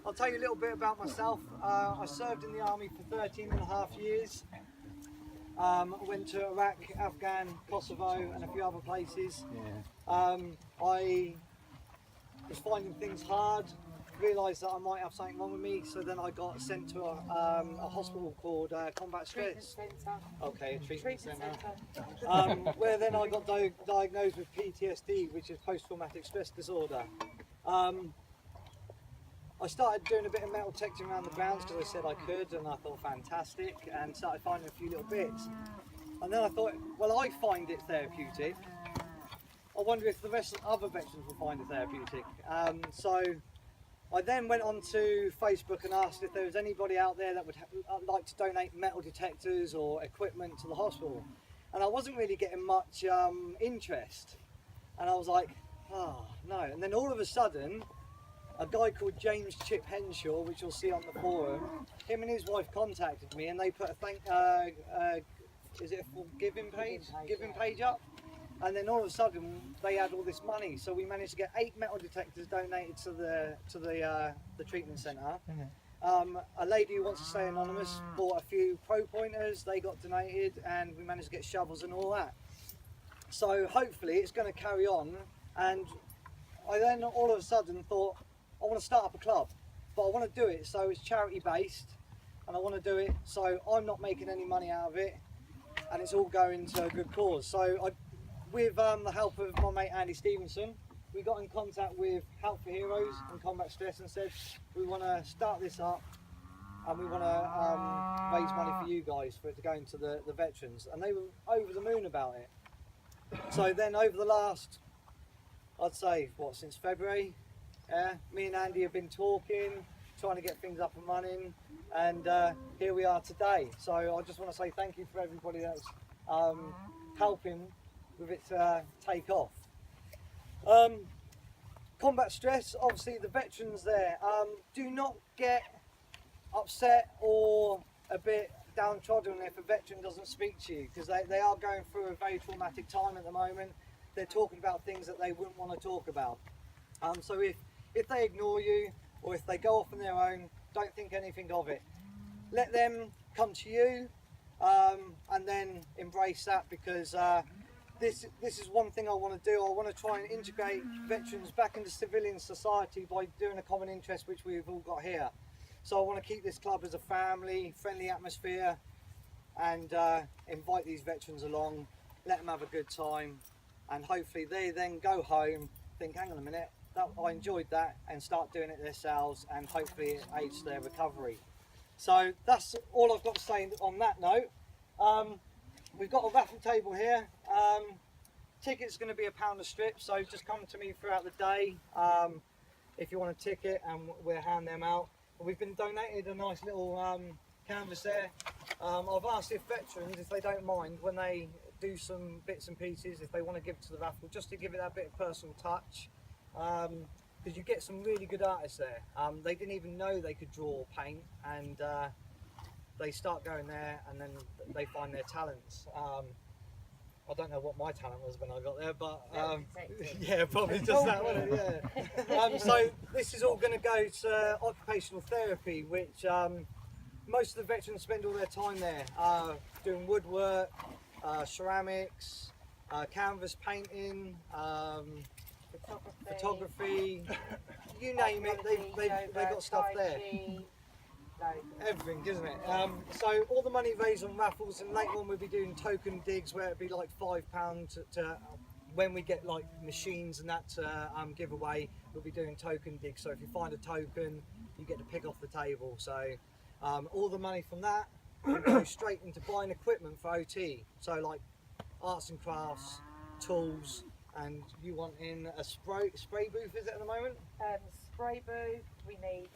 I'll tell you a little bit about myself. I served in the army for 13.5 years. I went to Iraq, Afghan, Kosovo and a few other places. I was finding things hard, realised that I might have something wrong with me, so then I got sent to a hospital called Combat Stress. Okay, a treatment centre. Where then I got diagnosed with PTSD, which is post-traumatic stress disorder. I started doing a bit of metal detecting around the grounds because I said I could, and I thought fantastic, and started finding a few little bits. And then I thought, well, I find it therapeutic. I wonder if the rest of other veterans will find it therapeutic. So I then went on to Facebook and asked if there was anybody out there that would like to donate metal detectors or equipment to the hospital. And I wasn't really getting much interest. And I was like, oh, no. And then all of a sudden, a guy called James Chip Henshaw, which you'll see on the forum, him and his wife contacted me and they put a is it a giving page up? And then all of a sudden they had all this money, so we managed to get 8 metal detectors donated to the treatment centre. A lady who wants to stay anonymous bought a few pro pointers, they got donated, and we managed to get shovels and all that. So hopefully it's going to carry on. And I then all of a sudden thought, I want to start up a club, but I want to do it so it's charity based, and I want to do it so I'm not making any money out of it, and it's all going to a good cause. So with the help of my mate Andy Stevenson, we got in contact with Help for Heroes and Combat Stress and said we want to start this up and we want to raise money for you guys for it to go into the veterans, and they were over the moon about it. So then over the last, I'd say, since February, me and Andy have been talking, trying to get things up and running, and here we are today. So I just want to say thank you for everybody that's helping with it take off. Combat Stress, obviously the veterans there, do not get upset or a bit downtrodden if a veteran doesn't speak to you, because they are going through a very traumatic time at the moment. They're talking about things that they wouldn't want to talk about. So if they ignore you or if they go off on their own, don't think anything of it. Let them come to you and then embrace that, because this is one thing I want to do. I want to try and integrate veterans back into civilian society by doing a common interest which we've all got here. So I want to keep this club as a family, friendly atmosphere, and invite these veterans along, let them have a good time, and hopefully they then go home, think, hang on a minute, I enjoyed that, and start doing it themselves, and hopefully it aids their recovery. So that's all I've got to say on that note. We've got a raffle table here. Ticket's going to be £1 a strip, so just come to me throughout the day if you want a ticket, and we'll hand them out. But we've been donated a nice little canvas there. I've asked if veterans, if they don't mind, when they do some bits and pieces, if they want to give it to the raffle, just to give it that bit of personal touch. Because you get some really good artists there. They didn't even know they could draw or paint, and they start going there and then they find their talents. I don't know what my talent was when I got there, but yeah, probably just that, wasn't it? Yeah. So this is all going to go to occupational therapy, which most of the veterans spend all their time there, doing woodwork, ceramics, canvas painting, photography, you name it, they've got stuff there. Everything, isn't it? So all the money raised on raffles, and later on we'll be doing token digs where it'd be like £5 to when we get like machines and that to give away, we'll be doing token digs. So if you find a token, you get to pick off the table. So all the money from that will go straight into buying equipment for OT. So like arts and crafts, tools, and you want in a spray booth, is it at the moment? Spray booth, we need,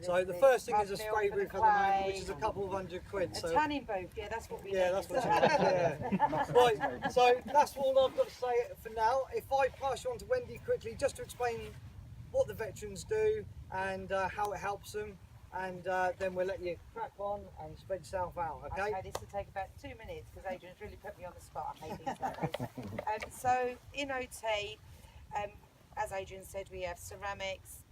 so the first thing is a spray booth at the moment, which is a couple of £100. A tanning booth, yeah, that's what we need. Yeah, that's what you need, yeah. Right, so that's all I've got to say for now. If I pass you on to Wendy quickly, just to explain what the veterans do and how it helps them, and then we'll let you crack on and spread yourself out, okay? Okay, this will take about 2 minutes because Adrian's really put me on the spot. I hate these letters. So in OT, as Adrian said, we have ceramics,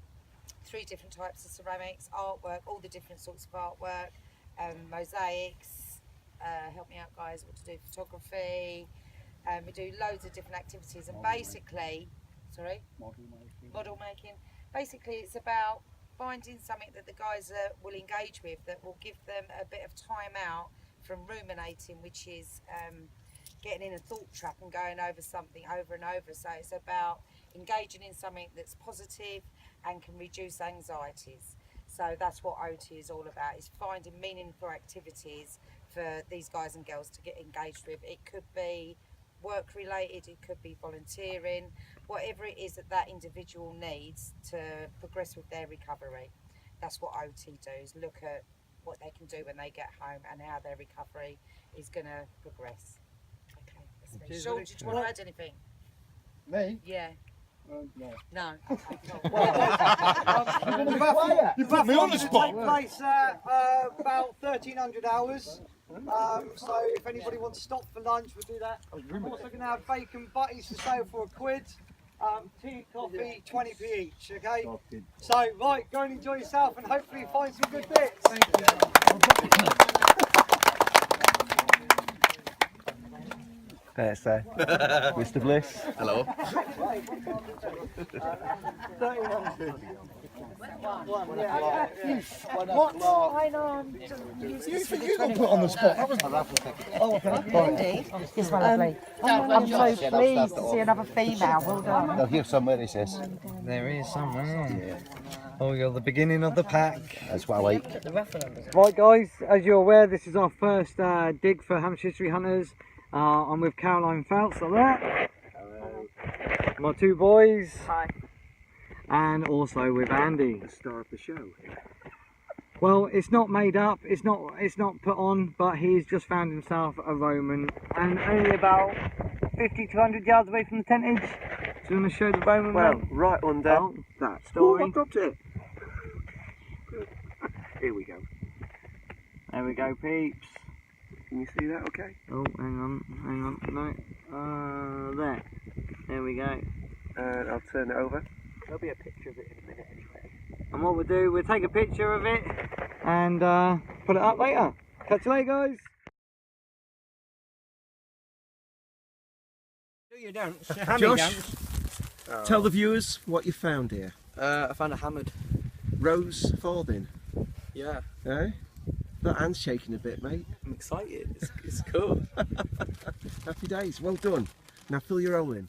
3 different types of ceramics, artwork, all the different sorts of artwork, mosaics, help me out guys, what to do, photography, we do loads of different activities, and basically, model making. Basically it's about finding something that the guys will engage with, that will give them a bit of time out from ruminating, which is getting in a thought trap and going over something over and over. So it's about engaging in something that's positive and can reduce anxieties. So that's what OT is all about, is finding meaningful activities for these guys and girls to get engaged with. It could be work related, it could be volunteering, whatever it is that that individual needs to progress with their recovery. That's what OT does, look at what they can do when they get home and how their recovery is going to progress. Okay, that's me. Sean, did you want to add anything? Me? Yeah. No. No. Okay, cool. You put me on the spot. Take place at about 1300 hours. So if anybody wants to stop for lunch, we'll do that. I'm also going to have bacon butties for sale for £1. Tea, coffee, 20p each. Okay. So right, go and enjoy yourself, and hopefully find some good bits. There's Mr. Bliss. Hello. 1300. You got put on the spot. Yes, my lovely. I'm so pleased to see another female. Well done. No, here's somewhere, he says. There is somewhere. Oh, you're the beginning of the pack. That's what I like. Right guys, as you're aware, this is our first dig for Hampshire History Hunters. I'm with Caroline Phelps on that. Hello. My 2 boys. Hi. And also with Andy. The star of the show. Well, it's not made up, it's not put on, but he's just found himself a Roman, and only about 50 to 100 yards away from the tentage. Do you want to show the Roman? Well, mate? right under that story. I dropped it. Here we go. There we go, peeps. Can you see that okay? Oh, hang on, no. There we go. And I'll turn it over. There'll be a picture of it in a minute anyway. And what we'll do, we'll take a picture of it and put it up later. Catch you later, guys. Do your dance. Josh, tell the viewers what you found here. I found a hammered. Rose Farthing. Yeah, Eh? That hand's shaking a bit, mate. I'm excited. It's cool. Happy days. Well done. Now fill your hole in.